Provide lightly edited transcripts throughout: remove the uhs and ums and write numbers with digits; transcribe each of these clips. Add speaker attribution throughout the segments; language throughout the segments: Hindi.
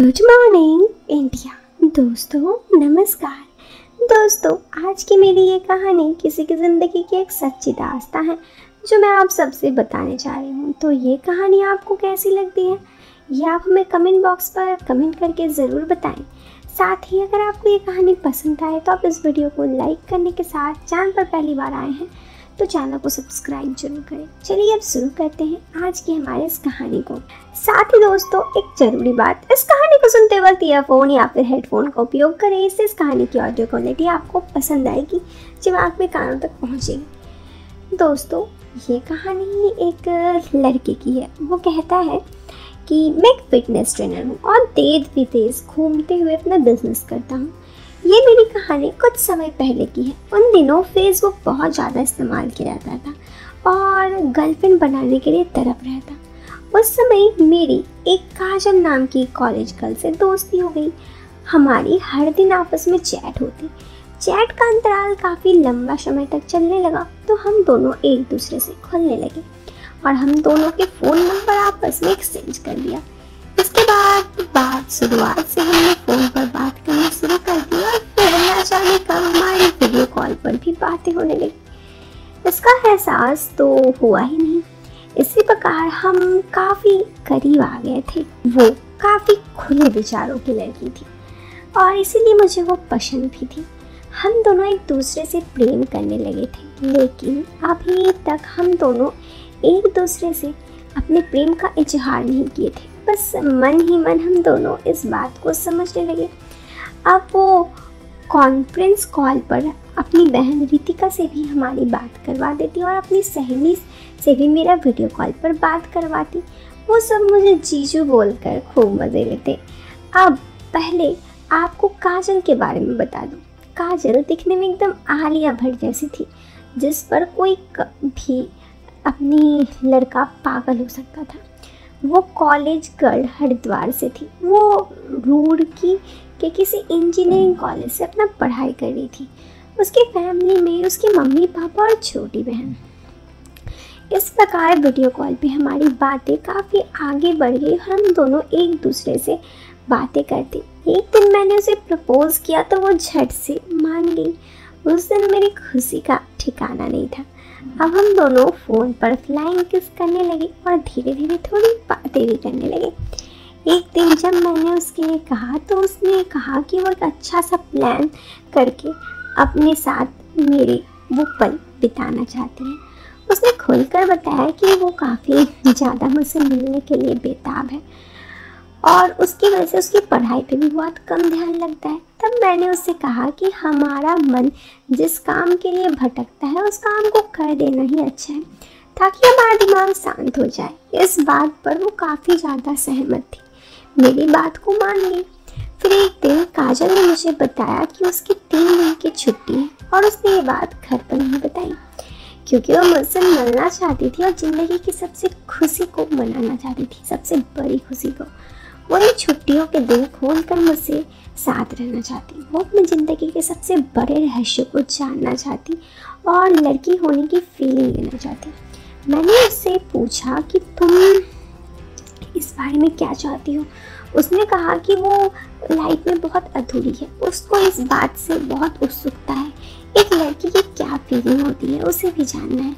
Speaker 1: Good morning India. दोस्तों नमस्कार। दोस्तों आज की मेरी ये कहानी किसी की ज़िंदगी की एक सच्ची दास्तां है जो मैं आप सबसे बताने जा रही हूँ। तो ये कहानी आपको कैसी लगती है ये आप हमें कमेंट बॉक्स पर कमेंट करके ज़रूर बताएं। साथ ही अगर आपको ये कहानी पसंद आए तो आप इस वीडियो को लाइक करने के साथ चैनल पर पहली बार आए हैं तो चैनल को सब्सक्राइब जरूर करें। चलिए अब शुरू करते हैं आज की हमारे इस कहानी को। साथ ही दोस्तों एक जरूरी बात, इस कहानी को सुनते वक्त ईयरफोन या फिर हेडफोन का उपयोग करें। इससे इस कहानी की ऑडियो क्वालिटी आपको पसंद आएगी, दिमाग में कानों तक पहुंचेगी। दोस्तों ये कहानी एक लड़के की है। वो कहता है कि मैं एक फिटनेस ट्रेनर हूँ और देश विदेश घूमते हुए अपना बिजनेस करता हूँ। ये मेरी कहानी कुछ समय पहले की है। उन दिनों फेसबुक बहुत ज़्यादा इस्तेमाल किया जाता था और गर्लफ्रेंड बनाने के लिए तड़प रहा था। उस समय मेरी एक काजल नाम की कॉलेज गर्ल से दोस्ती हो गई। हमारी हर दिन आपस में चैट होती। चैट का अंतराल काफ़ी लंबा समय तक चलने लगा तो हम दोनों एक दूसरे से खुलने लगे और हम दोनों के फ़ोन नंबर आपस में एक्सचेंज कर लिया। इसके बाद शुरुआत से हमने फ़ोन पर बात करना शुरू कर दिया और फिर ना जाने कब हमारी वीडियो कॉल पर भी बातें होने लगी। इसका एहसास तो हुआ ही नहीं। इसी प्रकार हम काफ़ी करीब आ गए थे। वो काफ़ी खुले विचारों की लड़की थी और इसीलिए मुझे वो पसंद भी थी। हम दोनों एक दूसरे से प्रेम करने लगे थे, लेकिन अभी तक हम दोनों एक दूसरे से अपने प्रेम का इजहार नहीं किए थे। बस मन ही मन हम दोनों इस बात को समझने लगे। अब वो कॉन्फ्रेंस कॉल पर अपनी बहन रितिका से भी हमारी बात करवा देती और अपनी सहेली से भी मेरा वीडियो कॉल पर बात करवाती। वो सब मुझे जीजू बोलकर खूब मज़े लेते। अब पहले आपको काजल के बारे में बता दूं। काजल दिखने में एकदम आलिया भट्ट जैसी थी, जिस पर कोई भी अपनी लड़का पागल हो सकता था। वो कॉलेज गर्ल हरिद्वार से थी। वो रुड़की के किसी इंजीनियरिंग कॉलेज से अपना पढ़ाई कर रही थी। उसकी फैमिली में उसकी मम्मी पापा और छोटी बहन। इस प्रकार वीडियो कॉल पे हमारी बातें काफ़ी आगे बढ़ गई और हम दोनों एक दूसरे से बातें करते। एक दिन मैंने उसे प्रपोज किया तो वो झट से मान गई। उस दिन मेरी खुशी का ठिकाना नहीं था। अब हम दोनों फ़ोन पर फ्लाइंग किस करने लगे और धीरे धीरे थोड़ी बातें भी करने लगे। एक दिन जब मैंने उसके लिए कहा तो उसने कहा कि वो एक अच्छा सा प्लान करके अपने साथ मेरे वो पल बिताना चाहती है। उसने खुलकर बताया कि वो काफ़ी ज़्यादा मुझसे मिलने के लिए बेताब है और उसकी वजह से उसकी पढ़ाई पे भी बहुत कम ध्यान लगता है। तब मैंने उससे कहा कि हमारा मन जिस काम के लिए भटकता है उस काम को कर देना ही अच्छा है, ताकि हमारा दिमाग शांत हो जाए। इस बात पर वो काफ़ी ज़्यादा सहमत थी, मेरी बात को मान ली। फिर एक दिन काजल ने मुझे बताया कि उसकी 3 दिन की छुट्टी है और उसने ये बात घर पर नहीं बताई क्योंकि वो मुझसे मिलना चाहती थी और ज़िंदगी की सबसे खुशी को मनाना चाहती थी, सबसे बड़ी खुशी को। वो इन छुट्टियों के दिन खोलकर मुझसे साथ रहना चाहती। वो अपनी ज़िंदगी के सबसे बड़े रहस्य को जानना चाहती और लड़की होने की फीलिंग लेना चाहती। मैंने उससे पूछा कि तुम इस बारे में क्या चाहती हो। उसने कहा कि वो लाइफ में बहुत अधूरी है, उसको इस बात से बहुत उत्सुकता है। एक लड़की की क्या फीलिंग होती है उसे भी जानना है।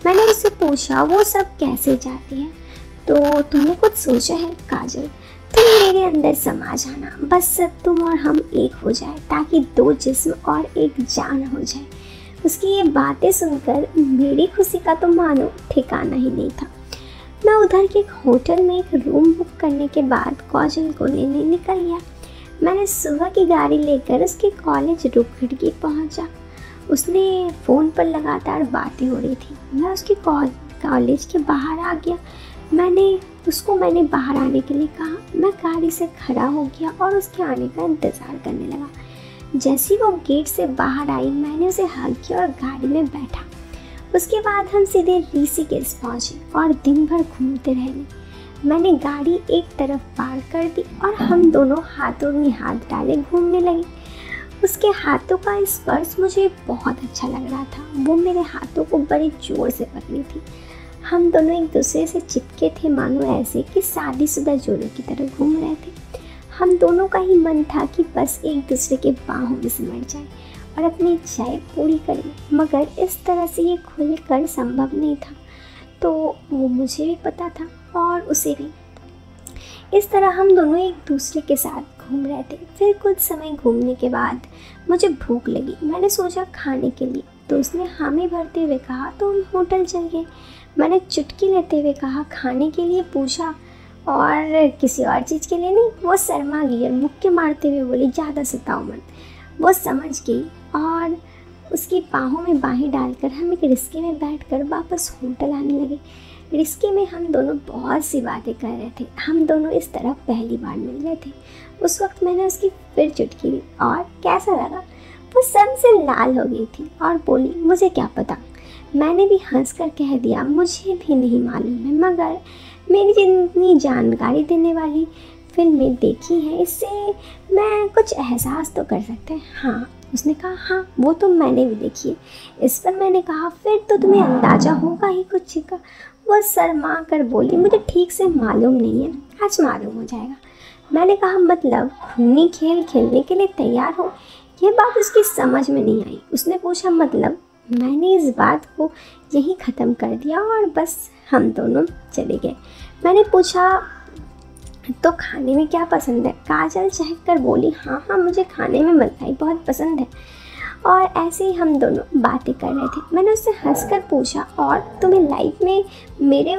Speaker 1: मैंने उससे पूछा वो सब कैसे चाहती है। तो तुमने कुछ सोचा है काजल? तुम मेरे अंदर समा जाना, बस तुम और हम एक हो जाए ताकि 2 जिस्म और एक जान हो जाए। उसकी ये बातें सुनकर मेरी खुशी का तो मानो ठिकाना ही नहीं था। मैं उधर के एक होटल में एक रूम बुक करने के बाद काजल को लेने निकल गया। मैंने सुबह की गाड़ी लेकर उसके कॉलेज रुकड़ी पहुंचा। उसने फ़ोन पर लगातार बातें हो रही थी। मैं उसके कॉलेज के बाहर आ गया। मैंने बाहर आने के लिए कहा। मैं गाड़ी से खड़ा हो गया और उसके आने का इंतज़ार करने लगा। जैसे वो गेट से बाहर आई मैंने उसे हग किया और गाड़ी में बैठा। उसके बाद हम सीधे ऋषिकेश पहुँचे और दिन भर घूमते रहे। मैंने गाड़ी एक तरफ पार कर दी और हम दोनों हाथों में हाथ डाले घूमने लगे। उसके हाथों का स्पर्श मुझे बहुत अच्छा लग रहा था। वो मेरे हाथों को बड़े जोर से पकड़ी थी। हम दोनों एक दूसरे से चिपके थे, मानो ऐसे कि शादीशुदा जोड़ों की तरह घूम रहे थे। हम दोनों का ही मन था कि बस एक दूसरे के बाहों में सिमट जाए और अपनी इच्छाएं पूरी करें, मगर इस तरह से ये खुलकर संभव नहीं था। तो वो मुझे भी पता था और उसे भी। इस तरह हम दोनों एक दूसरे के साथ घूम रहे थे। फिर कुछ समय घूमने के बाद मुझे भूख लगी। मैंने सोचा खाने के लिए, तो उसने हामी भरते हुए कहा तो हम होटल चल गए। मैंने चुटकी लेते हुए कहा खाने के लिए पूछा और किसी और चीज़ के लिए नहीं। वो शर्मा गई और मुक्के मारते हुए बोली ज़्यादा सताओ मत। वो समझ गई और उसकी बाहों में बाहें डालकर हम एक रिक्शे में बैठकर वापस होटल आने लगे। रिक्शे में हम दोनों बहुत सी बातें कर रहे थे। हम दोनों इस तरह पहली बार मिल रहे थे। उस वक्त मैंने उसकी फिर चुटकी ली और कैसा लगा। वो सर से लाल हो गई थी और बोली मुझे क्या पता। मैंने भी हंसकर कह दिया मुझे भी नहीं मालूम है, मगर मेरी जितनी जानकारी देने वाली फिल्में देखी हैं इससे मैं कुछ एहसास तो कर सकते हैं। हाँ, उसने कहा हाँ वो तो मैंने भी देखी है। इस पर मैंने कहा फिर तो तुम्हें अंदाज़ा होगा ही कुछ का। वो शर्मा कर बोली मुझे ठीक से मालूम नहीं है, आज मालूम हो जाएगा। मैंने कहा मतलब खूनी खेल खेलने के लिए तैयार हो। ये बात उसकी समझ में नहीं आई। उसने पूछा मतलब। मैंने इस बात को यहीं ख़त्म कर दिया और बस हम दोनों चले गए। मैंने पूछा तो खाने में क्या पसंद है। काजल चहक कर बोली हाँ हाँ मुझे खाने में मलाई बहुत पसंद है। और ऐसे ही हम दोनों बातें कर रहे थे। मैंने उससे हंसकर पूछा और तुम्हें लाइफ में मेरे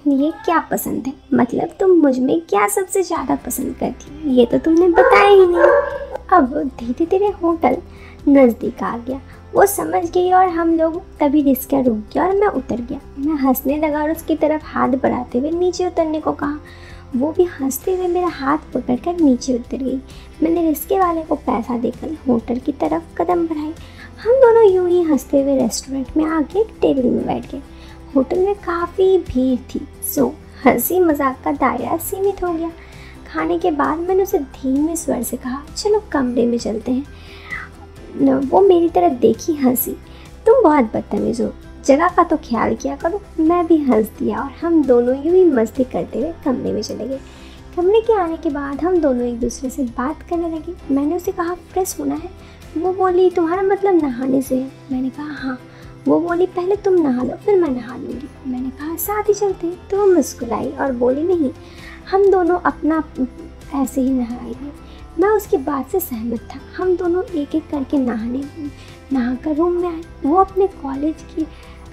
Speaker 1: लिए क्या पसंद है, मतलब तुम मुझ में क्या सबसे ज़्यादा पसंद करती हो, ये तो तुमने बताया ही नहीं। अब धीरे धीरे होटल नज़दीक आ गया। वो समझ गई और हम लोग तभी रिक्शा रुक गया और मैं उतर गया। मैं हंसने लगा और उसकी तरफ हाथ बढ़ाते हुए नीचे उतरने को कहा। वो भी हंसते हुए मेरा हाथ पकड़कर नीचे उतर गई। मैंने रिक्शे वाले को पैसा देकर होटल की तरफ कदम बढ़ाए। हम दोनों यूं ही हंसते हुए रेस्टोरेंट में आके टेबल में बैठ गए। होटल में काफ़ी भीड़ थी, सो हंसी मजाक का दायरा सीमित हो गया। खाने के बाद मैंने उसे धीमे स्वर से कहा चलो कमरे में चलते हैं। वो मेरी तरफ देखी, हंसी। तुम बहुत बदतमीज़ हो, जगह का तो ख्याल किया करो। मैं भी हंस दिया और हम दोनों यूं ही मस्ती करते हुए कमरे में चले गए। कमरे के आने के बाद हम दोनों एक दूसरे से बात करने लगे। मैंने उसे कहा फ्रेश होना है। वो बोली तुम्हारा मतलब नहाने से है। मैंने कहा हाँ। वो बोली पहले तुम नहा लो फिर मैं नहा लूँगी। मैंने कहा साथ ही चलते। तो वो मुस्कुराई और बोली नहीं, हम दोनों अपना ऐसे ही नहाएंगे। मैं उसकी बात से सहमत था। हम दोनों एक एक करके नहाकर रूम में आए। वो अपने कॉलेज की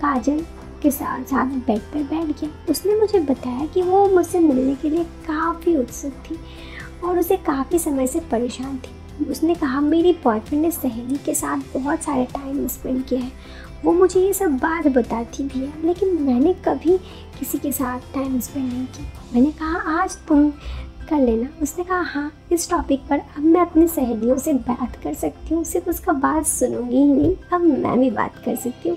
Speaker 1: काजल के साथ बेड पर बैठ गया। उसने मुझे बताया कि वो मुझसे मिलने के लिए काफ़ी उत्सुक थी और उसे काफ़ी समय से परेशान थी। उसने कहा मेरी बॉयफ्रेंड ने सहेली के साथ बहुत सारे टाइम स्पेंड किया है। वो मुझे ये सब बात बताती भी है, लेकिन मैंने कभी किसी के साथ टाइम स्पेंड नहीं किया। मैंने कहा आज तुम कर लेना। उसने कहा हाँ, इस टॉपिक पर अब मैं अपनी सहेलियों से बात कर सकती हूँ। सिर्फ उसका बात सुनूंगी ही नहीं, अब मैं भी बात कर सकती हूँ,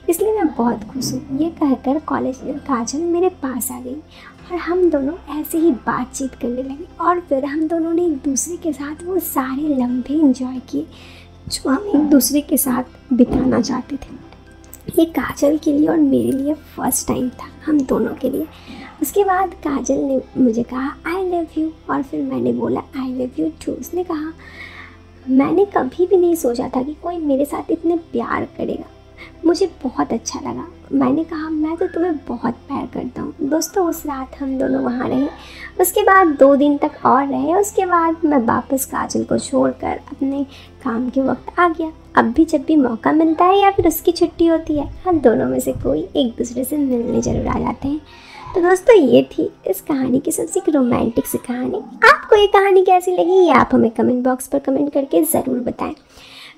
Speaker 1: इसलिए मैं बहुत खुश हूँ। ये कहकर कॉलेज में काजल मेरे पास आ गई और हम दोनों ऐसे ही बातचीत करने लगे। और फिर हम दोनों ने एक दूसरे के साथ वो सारे लम्हे एंजॉय किए जो हम एक दूसरे के साथ बिताना चाहते थे। ये काजल के लिए और मेरे लिए फर्स्ट टाइम था, हम दोनों के लिए। उसके बाद काजल ने मुझे कहा आई लव यू और फिर मैंने बोला आई लव यू टू। उसने कहा मैंने कभी भी नहीं सोचा था कि कोई मेरे साथ इतने प्यार करेगा, मुझे बहुत अच्छा लगा। मैंने कहा मैं तो तुम्हें बहुत प्यार करता हूँ। दोस्तों उस रात हम दोनों वहाँ रहे। उसके बाद 2 दिन तक और रहे। उसके बाद मैं वापस काजल को छोड़कर अपने काम के वक्त आ गया। अब भी जब भी मौका मिलता है या फिर उसकी छुट्टी होती है, हम दोनों में से कोई एक दूसरे से मिलने ज़रूर आ जाते हैं। तो दोस्तों ये थी इस कहानी की सबसे रोमांटिक सी कहानी। आपको ये कहानी कैसी लगी ये आप हमें कमेंट बॉक्स पर कमेंट करके ज़रूर बताएं।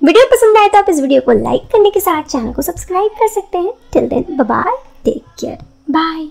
Speaker 1: वीडियो पसंद आए तो आप इस वीडियो को लाइक करने के साथ चैनल को सब्सक्राइब कर सकते हैं। Till then bye bye, take care, bye.